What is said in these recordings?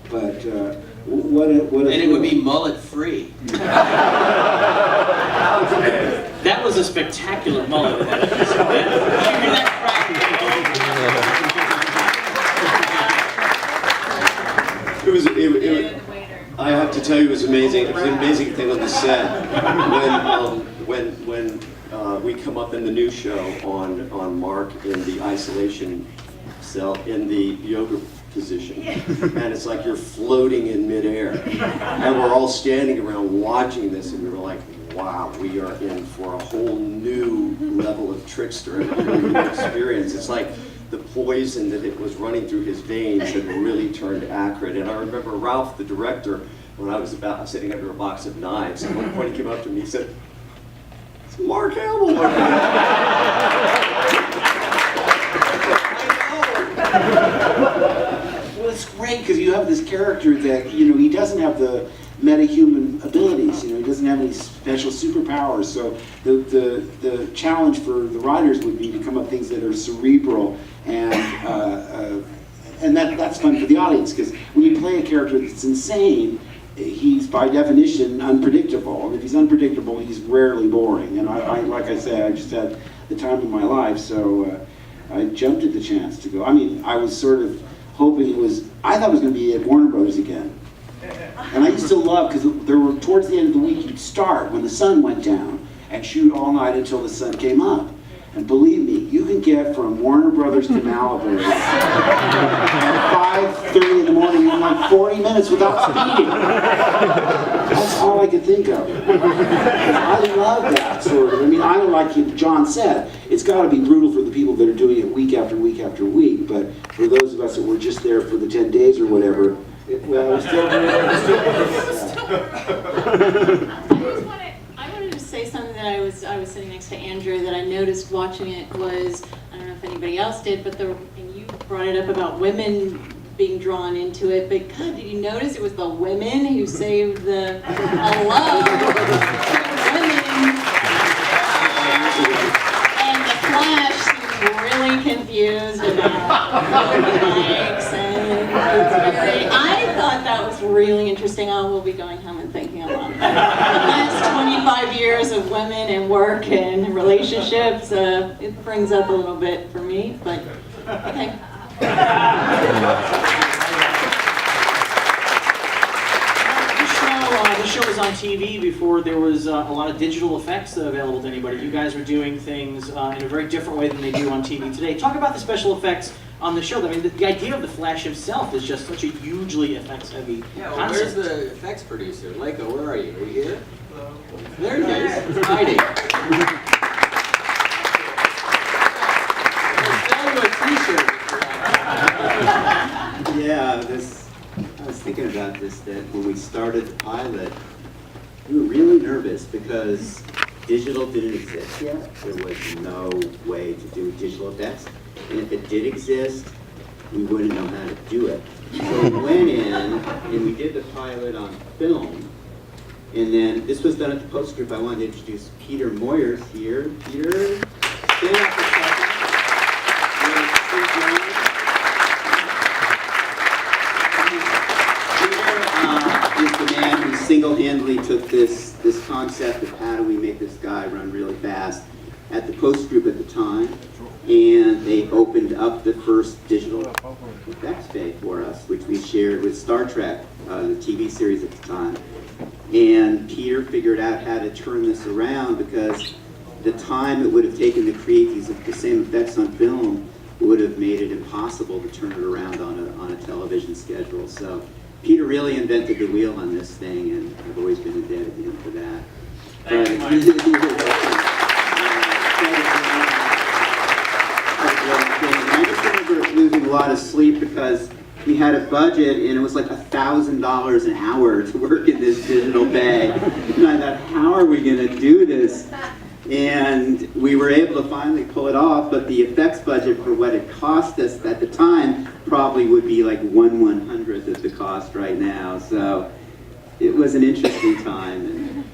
But what and it would be mullet free. That was a spectacular mullet. I have to tell you, it was amazing. It was an amazing thing on the set when we come up in the new show on Mark in the isolation cell in the yoga position, and it's like you're floating in midair, and we're all standing around watching this, and we were like, wow, we are in for a whole new level of trickster and a whole new experience. It's like the poison that it was running through his veins had really turned acrid. And I remember Ralph, the director, when I was sitting under a box of knives, at one point he came up to me and he said, "It's Mark Hamill." Well, it's great because you have this character that, you know, he doesn't have the metahuman abilities, you know, he doesn't have any special superpowers, so the challenge for the writers would be to come up with things that are cerebral, and that's fun for the audience, because when you play a character that's insane, he's by definition unpredictable, and if he's unpredictable, he's rarely boring, and I like I say, I just had the time of my life, so I jumped at the chance to go. I mean, I was sort of hoping I thought it was going to be at Warner Brothers again. And I used to love, because there were, towards the end of the week, you'd start when the sun went down and shoot all night until the sun came up. And believe me, you can get from Warner Brothers to Malibu at 5:30 in the morning in like 40 minutes without speeding. That's all I could think of. I love that sort of. I mean, I like John said, it's got to be brutal for the people that are doing it week after week after week. But for those of us that were just there for the 10 days or whatever, well, it's still I wanted to say something that I was sitting next to Andrew that I noticed watching it was, I don't know if anybody else did, but and you brought it up about women being drawn into it, but God, did you notice it was the women who saved the hello women, and the Flash seemed really confused about likes, and I thought that was really interesting. I will be going home and thinking about that. The last 25 years of women and work and relationships, it brings up a little bit for me, but okay. The show was on TV before there was a lot of digital effects available to anybody. You guys were doing things in a very different way than they do on TV today. Talk about the special effects on the show. I mean, the idea of the Flash himself is just such a hugely effects-heavy Well, concept. where's the effects producer? Leica, where are you? Are you here? There he is. He's hiding. Sell you a t-shirt. Yeah, I was thinking about this, that when we started the pilot, we were really nervous because digital didn't exist yet. There was no way to do digital effects. And if it did exist, we wouldn't know how to do it. So we went in and we did the pilot on film. And then this was done at the Post Group. I wanted to introduce Peter Moyers here. Peter, stand up for a second. Single-handedly took this concept of how do we make this guy run really fast at the Post Group at the time, and they opened up the first digital effects bay for us, which we shared with Star Trek, the TV series at the time. And Peter figured out how to turn this around because the time it would have taken to create the same effects on film would have made it impossible to turn it around on a television schedule. So Peter really invented the wheel on this thing, and I've always been indebted to him for that. Thank you, I just remember losing a lot of sleep because we had a budget and it was like $1,000 an hour to work in this digital bay. And I thought, how are we going to do this? And we were able to finally pull it off, but the effects budget for what it cost us at the time probably would be like 1/100th of the cost right now. So it was an interesting time, and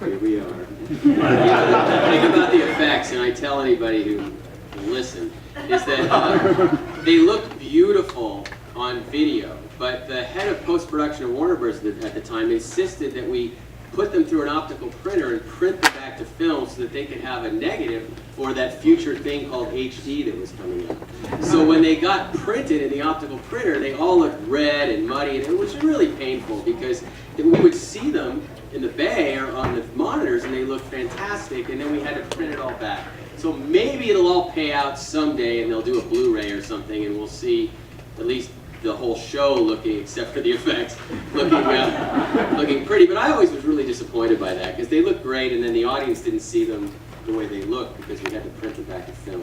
here we are. The thing about the effects, and I tell anybody who will listen, is that they look beautiful on video, but the head of post-production of Warner Bros. At the time insisted that we put them through an optical printer and print them back to film so that they could have a negative for that future thing called HD that was coming out. So when they got printed in the optical printer, they all looked red and muddy, and it was really painful because we would see them in the bay or on the monitors and they looked fantastic, and then we had to print it all back. So maybe it'll all pay out someday and they'll do a Blu-ray or something and we'll see at least the whole show looking, except for the effects, looking pretty. But I always was really disappointed by that because they looked great and then the audience didn't see them the way they looked because we had to print it back to film.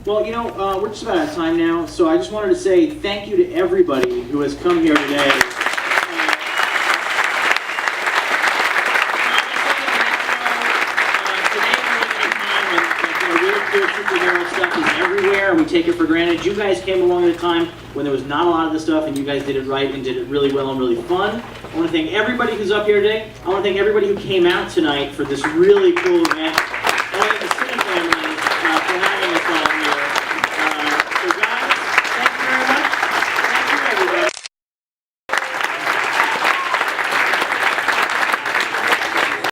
Well, you know, we're just about out of time now, so I just wanted to say thank you to everybody who has come here today. Superhero stuff is everywhere, and we take it for granted. You guys came along at a time when there was not a lot of this stuff, and you guys did it right and did it really well and really fun. I want to thank everybody who's up here today. I want to thank everybody who came out tonight for this really cool event.